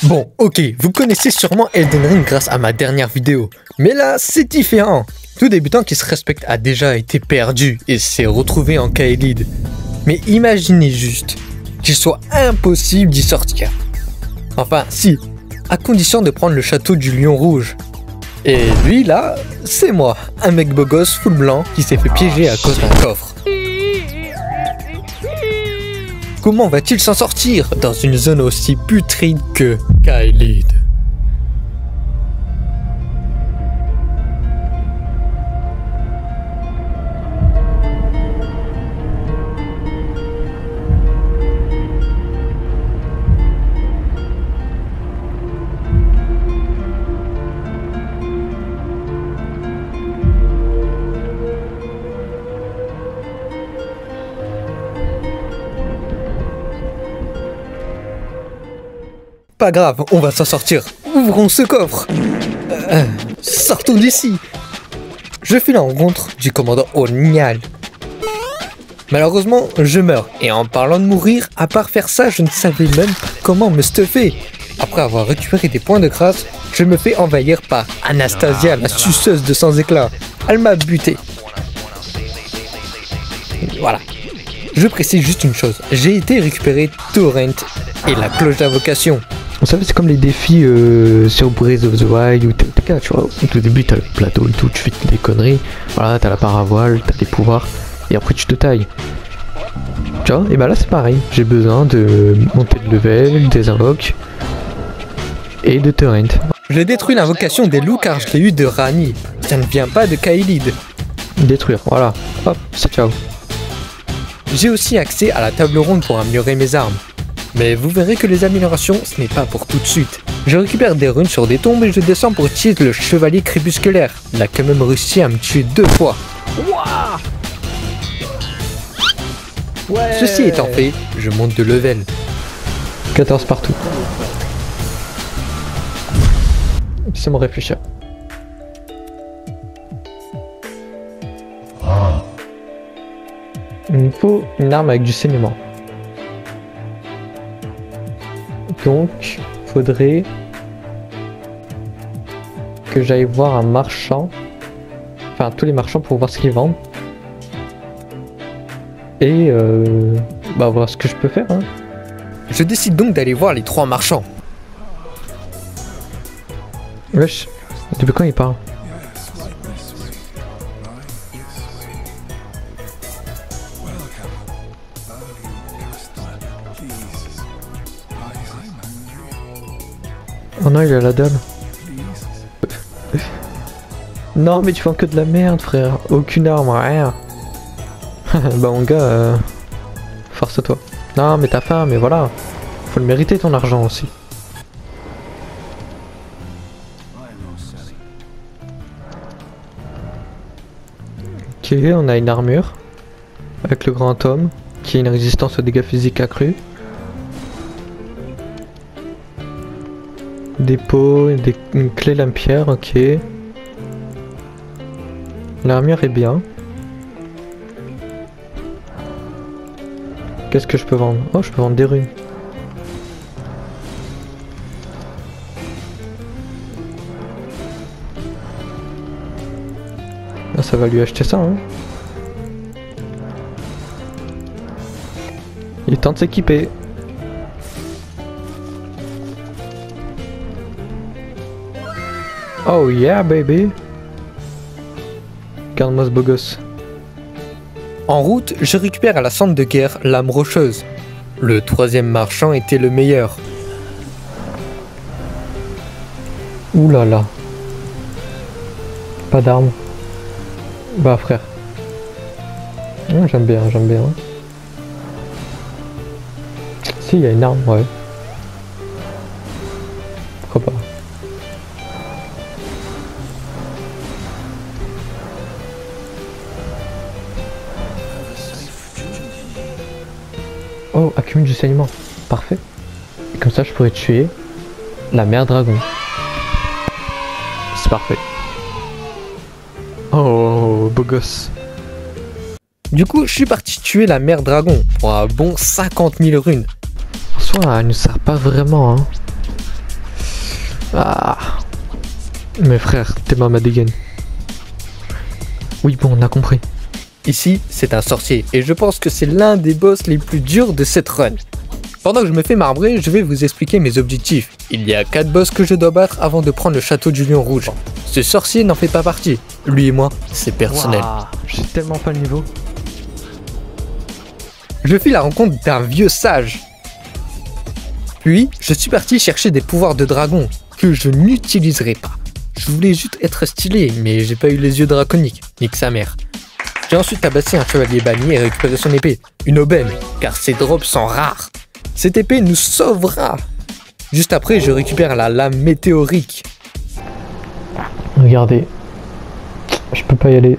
Bon, ok, vous connaissez sûrement Elden Ring grâce à ma dernière vidéo. Mais là, c'est différent. Tout débutant qui se respecte a déjà été perdu et s'est retrouvé en Kaelid. Mais imaginez juste qu'il soit impossible d'y sortir. Enfin, si, à condition de prendre le château du Lion Rouge. Et lui là, c'est moi, un mec beau gosse full blanc qui s'est fait piéger à cause d'un coffre. Comment va-t-il s'en sortir dans une zone aussi putride que Kaelid? Pas grave, on va s'en sortir. Ouvrons ce coffre. Sortons d'ici. Je fais la rencontre du commandant Onial. Malheureusement, je meurs. Et en parlant de mourir, à part faire ça, je ne savais même pas comment me stuffer. Après avoir récupéré des points de grâce, je me fais envahir par Anastasia, la suceuse de sans éclat. Elle m'a buté. Voilà. Je précise juste une chose. J'ai été récupérer Torrent et la cloche d'invocation. Vous savez, c'est comme les défis sur Breath of the Wild ou TK, tu vois. Au tout début, t'as le plateau et tout, tu fais des conneries. Voilà, t'as la paravoile, t'as des pouvoirs, et après tu te tailles. Tu vois, et bah là c'est pareil. J'ai besoin de monter de level, des invoques et de torrent. J'ai détruit l'invocation des loups car je l'ai eu de Rani. Ça ne vient pas de Kaelid. Détruire, voilà. Hop, c'est ciao. J'ai aussi accès à la table ronde pour améliorer mes armes. Mais vous verrez que les améliorations, ce n'est pas pour tout de suite. Je récupère des runes sur des tombes et je descends pour tuer le chevalier crépusculaire. Il a quand même réussi à me tuer 2 fois. Ouais. Ceci étant fait, je monte de level. 14 partout. C'est mon réfléchir. Il me faut une arme avec du saignement. Donc, faudrait que j'aille voir un marchand, enfin tous les marchands pour voir ce qu'ils vendent. Et bah voir ce que je peux faire. Hein. Je décide donc d'aller voir les 3 marchands. Wesh, depuis quand il parle? Oh non, il a la dalle. Non, mais tu vends que de la merde, frère. Aucune arme, rien. Bah, mon gars, force-toi. Non, mais t'as faim, mais voilà. Faut le mériter ton argent aussi. Ok, on a une armure. Avec le grand homme. Qui a une résistance aux dégâts physiques accrus. Des pots, une clé lame-pierre, ok. L'armure est bien. Qu'est-ce que je peux vendre? Oh, je peux vendre des runes. Ah, ça va lui acheter ça, hein. Il est temps de s'équiper. Oh yeah baby. Regarde-moi ce beau gosse. En route, je récupère à la centre de guerre l'âme rocheuse. Le 3e marchand était le meilleur. Ouh là là. Pas d'armes. Bah frère. J'aime bien, j'aime bien. Si, il y a une arme, ouais. Pourquoi pas. Oh, accumule du saignement. Parfait. Et comme ça, je pourrais tuer la mère dragon. C'est parfait. Oh, beau gosse. Du coup, je suis parti tuer la mère dragon pour un bon 50 000 runes. En soi, elle ne sert pas vraiment, hein. Ah. Mais frère, t'es ma dégaine. Oui, bon, on a compris. Ici, c'est un sorcier, et je pense que c'est l'un des boss les plus durs de cette run. Pendant que je me fais marbrer, je vais vous expliquer mes objectifs. Il y a 4 boss que je dois battre avant de prendre le château du lion rouge. Ce sorcier n'en fait pas partie. Lui et moi, c'est personnel. Wow, j'ai tellement pas le niveau. Je fis la rencontre d'un vieux sage. Puis, je suis parti chercher des pouvoirs de dragon que je n'utiliserai pas. Je voulais juste être stylé, mais j'ai pas eu les yeux draconiques. Nique sa mère. J'ai ensuite tabassé un chevalier banni et récupéré son épée. Une aubaine, car ces drops sont rares. Cette épée nous sauvera. Juste après, je récupère la lame météorique. Regardez. Je peux pas y aller.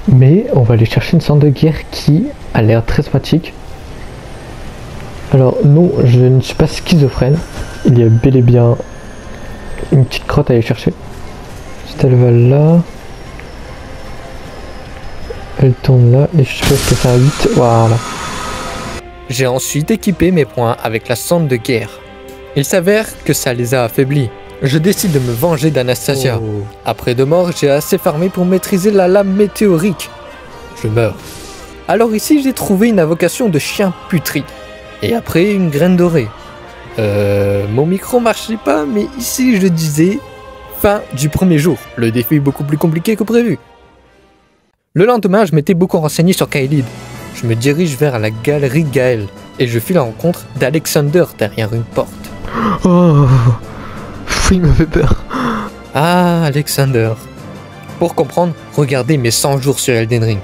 Mais on va aller chercher une sorte de guerre qui a l'air très sympathique. Alors non, je ne suis pas schizophrène. Il y a bel et bien une petite crotte à aller chercher. Juste elle va là. Elle tourne là et je suppose que c'est un 8. Voilà. J'ai ensuite équipé mes poings avec la sonde de guerre. Il s'avère que ça les a affaiblis. Je décide de me venger d'Anastasia. Oh. Après 2 morts, j'ai assez farmé pour maîtriser la lame météorique. Je meurs. Alors ici, j'ai trouvé une invocation de chien putride. Et après, une graine dorée. Mon micro marchait pas, mais ici, je disais fin du premier jour. Le défi est beaucoup plus compliqué que prévu. Le lendemain, je m'étais beaucoup renseigné sur Kaelid. Je me dirige vers la galerie Gaël et je fis la rencontre d'Alexander derrière une porte. Oh, il me fait peur. Ah, Alexander. Pour comprendre, regardez mes 100 jours sur Elden Ring.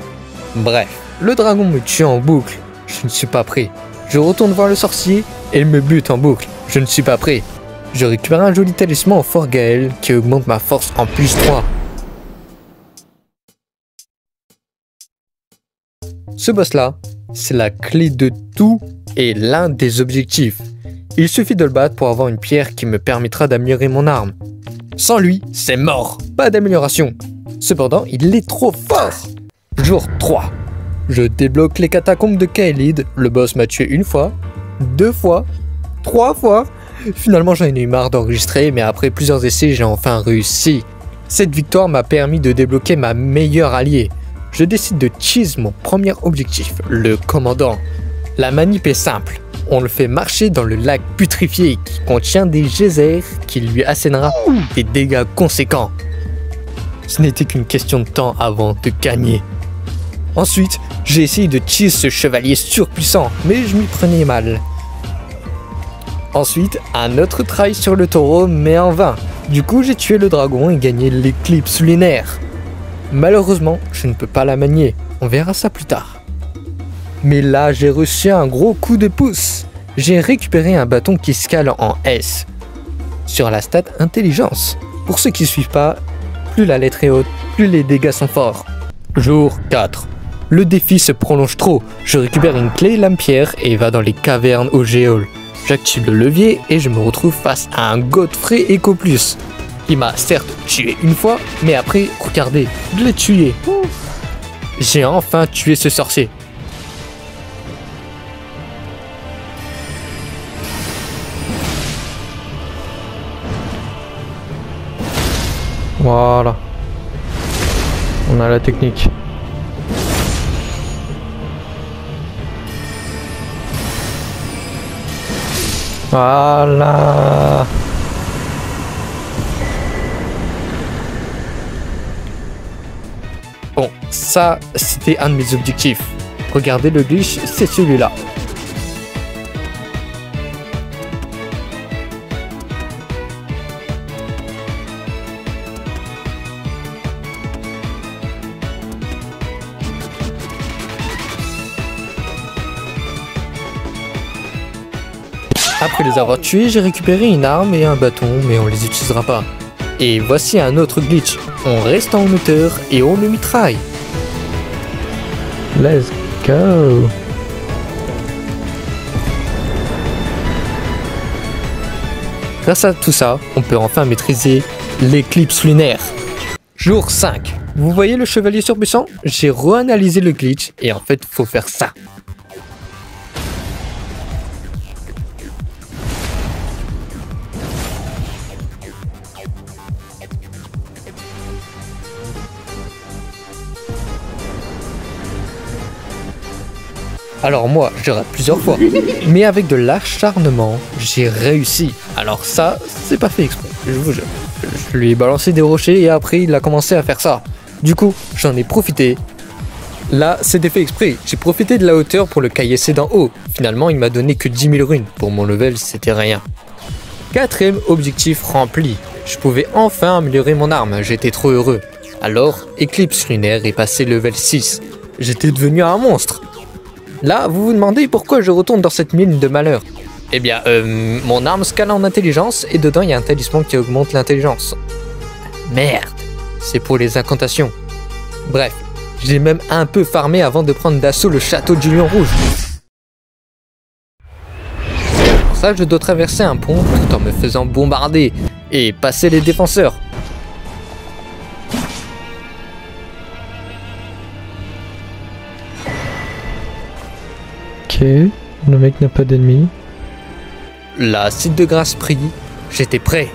Bref, le dragon me tue en boucle. Je ne suis pas prêt. Je retourne voir le sorcier et il me bute en boucle. Je ne suis pas prêt. Je récupère un joli talisman au fort Gaël qui augmente ma force en +3. Ce boss-là, c'est la clé de tout et l'un des objectifs. Il suffit de le battre pour avoir une pierre qui me permettra d'améliorer mon arme. Sans lui, c'est mort, pas d'amélioration. Cependant, il est trop fort. Jour 3. Je débloque les catacombes de Kaelid. Le boss m'a tué 1 fois, 2 fois, 3 fois. Finalement, j'en ai eu marre d'enregistrer, mais après plusieurs essais, j'ai enfin réussi. Cette victoire m'a permis de débloquer ma meilleure alliée. Je décide de cheese mon premier objectif, le commandant. La manip est simple. On le fait marcher dans le lac putrifié qui contient des geysers qui lui assénera des dégâts conséquents. Ce n'était qu'une question de temps avant de gagner. Ensuite, j'ai essayé de cheese ce chevalier surpuissant, mais je m'y prenais mal. Ensuite, un autre try sur le taureau, mais en vain. Du coup, j'ai tué le dragon et gagné l'éclipse lunaire. Malheureusement, je ne peux pas la manier. On verra ça plus tard. Mais là, j'ai reçu un gros coup de pouce. J'ai récupéré un bâton qui scale en S. Sur la stat intelligence. Pour ceux qui ne suivent pas, plus la lettre est haute, plus les dégâts sont forts. Jour 4. Le défi se prolonge trop. Je récupère une clé lame-pierre et va dans les cavernes au géol. J'active le levier et je me retrouve face à un Godfrey Eco Plus. Il m'a certes tué 1 fois, mais après, regardez, je l'ai tué. J'ai enfin tué ce sorcier. Voilà. On a la technique. Voilà. Bon, ça, c'était un de mes objectifs. Regardez le glitch, c'est celui-là. Après les avoir tués, j'ai récupéré une arme et un bâton, mais on les utilisera pas. Et voici un autre glitch. On reste en hauteur et on le mitraille. Let's go. Grâce à tout ça, on peut enfin maîtriser l'éclipse lunaire. Jour 5. Vous voyez le chevalier surpuissant? J'ai reanalysé le glitch et en fait, faut faire ça. Alors moi, je rate plusieurs fois. Mais avec de l'acharnement, j'ai réussi. Alors ça, c'est pas fait exprès, je vous jure. Je lui ai balancé des rochers et après il a commencé à faire ça. Du coup, j'en ai profité. Là, c'était fait exprès. J'ai profité de la hauteur pour le caillasser d'en haut. Finalement, il m'a donné que 10 000 runes. Pour mon level, c'était rien. Quatrième objectif rempli. Je pouvais enfin améliorer mon arme. J'étais trop heureux. Alors, Éclipse lunaire est passé level 6. J'étais devenu un monstre. Là, vous vous demandez pourquoi je retourne dans cette mine de malheur. Eh bien, mon arme scale en intelligence et dedans, il y a un talisman qui augmente l'intelligence. Merde, c'est pour les incantations. Bref. J'ai même un peu farmé avant de prendre d'assaut le château du Lion Rouge. Pour ça, je dois traverser un pont tout en me faisant bombarder et passer les défenseurs. Ok, le mec n'a pas d'ennemis. La site de grâce prie, j'étais prêt.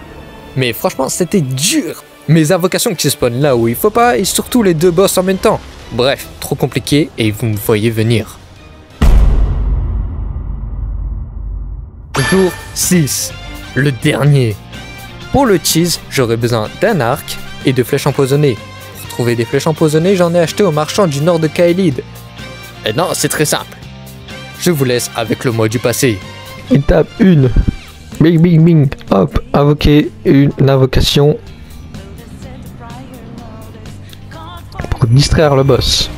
Mais franchement, c'était dur. Mes invocations qui spawnent là où il faut pas et surtout les deux boss en même temps. Bref, trop compliqué et vous me voyez venir. Tour 6, le dernier. Pour le cheese, j'aurais besoin d'un arc et de flèches empoisonnées. Pour trouver des flèches empoisonnées, j'en ai acheté au marchand du nord de Kaelid. Et non, c'est très simple. Je vous laisse avec le mot du passé. Étape 1. Bing bing bing. Hop, invoquer une invocation. Pour distraire le boss.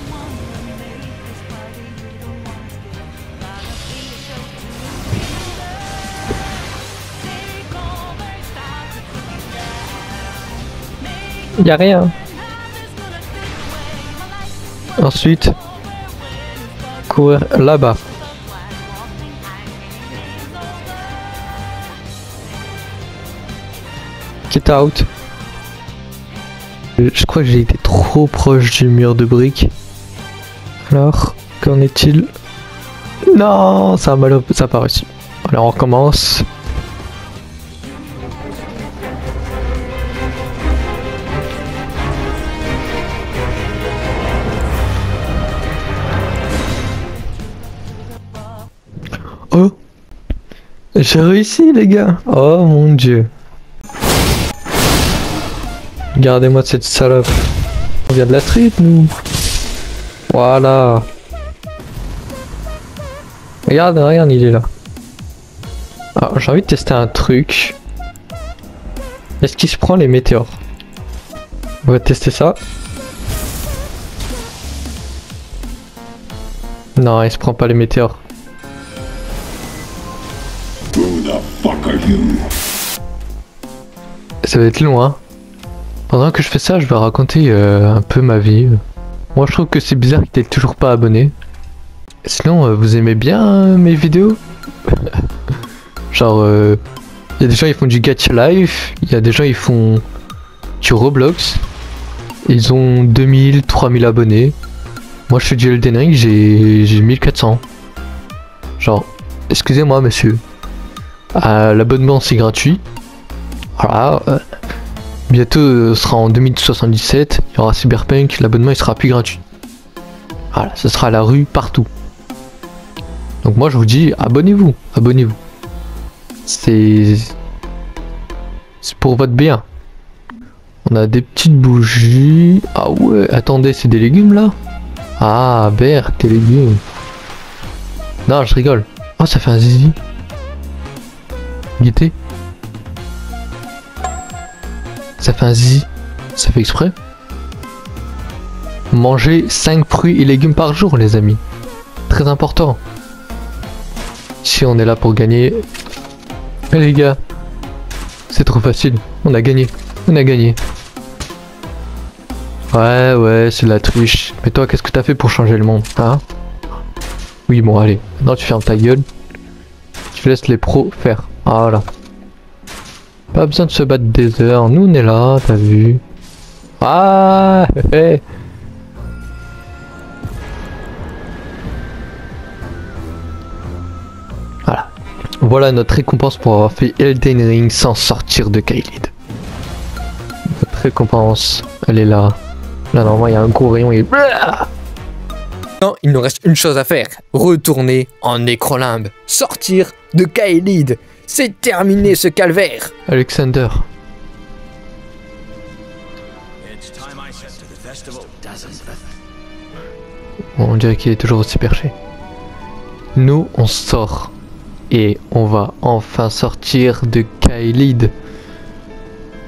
Y a rien. Ensuite, courir là-bas. Get out. Je crois que j'ai été trop proche du mur de briques. Alors, qu'en est-il? Non, ça a pas réussi. Alors on recommence. Oh, j'ai réussi les gars. Oh mon dieu. Regardez-moi cette salope. On vient de la street nous. Voilà. Regarde, il est là. Alors j'ai envie de tester un truc. Est-ce qu'il se prend les météores? On va tester ça. Non, il se prend pas les météores. Ça va être long hein. Pendant que je fais ça, je vais raconter un peu ma vie. Moi je trouve que c'est bizarre que t'es toujours pas abonné. Sinon, vous aimez bien mes vidéos? Genre, y a des gens ils font du Gacha Life, il y a des gens ils font du Roblox. Ils ont 2000, 3000 abonnés. Moi je fais du Elden Ring, j'ai 1400. Genre, excusez-moi monsieur. L'abonnement c'est gratuit. Voilà. Bientôt sera en 2077, il y aura Cyberpunk, l'abonnement il sera plus gratuit. Voilà, ce sera à la rue partout. Donc moi je vous dis abonnez-vous, abonnez-vous. C'est pour votre bien. On a des petites bougies. Ah ouais, attendez, c'est des légumes là? Ah, Berthe, des légumes. Non, je rigole. Oh, ça fait un zizi. Guettez. Ça fait un zizi. Ça fait exprès. Manger 5 fruits et légumes par jour, les amis. Très important. Si on est là pour gagner. Eh les gars. C'est trop facile. On a gagné. On a gagné. Ouais, c'est de la triche. Mais toi, qu'est-ce que t'as fait pour changer le monde, hein? Oui, bon, allez. Maintenant, tu fermes ta gueule. Tu laisses les pros faire. Ah, voilà. Pas besoin de se battre des heures. Nous, on est là, t'as vu? Ah, hé. Voilà. Voilà notre récompense pour avoir fait Elden Ring sans sortir de Kaelid. Notre récompense, elle est là. Là, normalement, il y a un gros rayon et... Maintenant, il nous reste une chose à faire. Retourner en Nécrolimbe. Sortir de Kaelid. C'est terminé ce calvaire. Alexander. Bon, on dirait qu'il est toujours aussi perché. Nous, on sort. Et on va enfin sortir de Kaelid.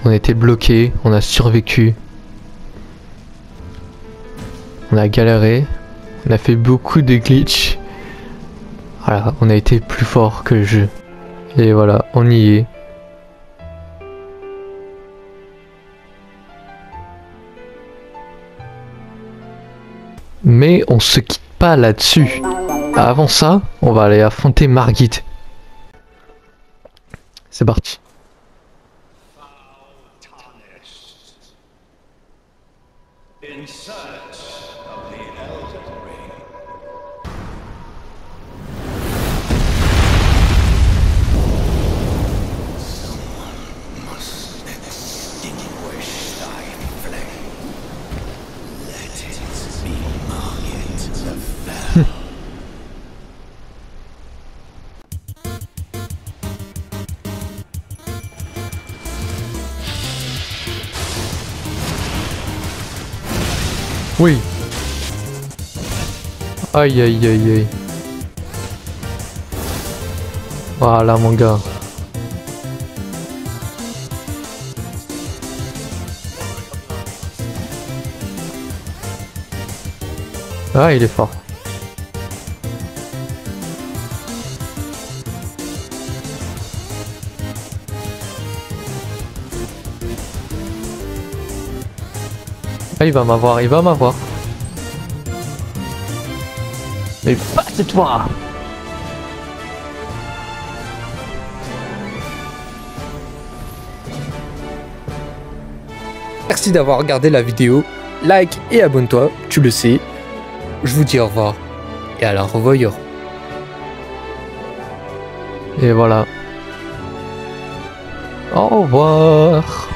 On a été bloqué, on a survécu. On a galéré. On a fait beaucoup de glitch. Voilà, on a été plus fort que le jeu. Et voilà, on y est. Mais on se quitte pas là-dessus. Avant ça, on va aller affronter Margit. C'est parti. Oui. Aïe aïe aïe aïe. Voilà mon gars. Ah, il est fort. Ah, il va m'avoir, il va m'avoir. Mais pas de toi. Merci d'avoir regardé la vidéo. Like et abonne-toi, tu le sais. Je vous dis au revoir et à la revoyure. Et voilà. Au revoir.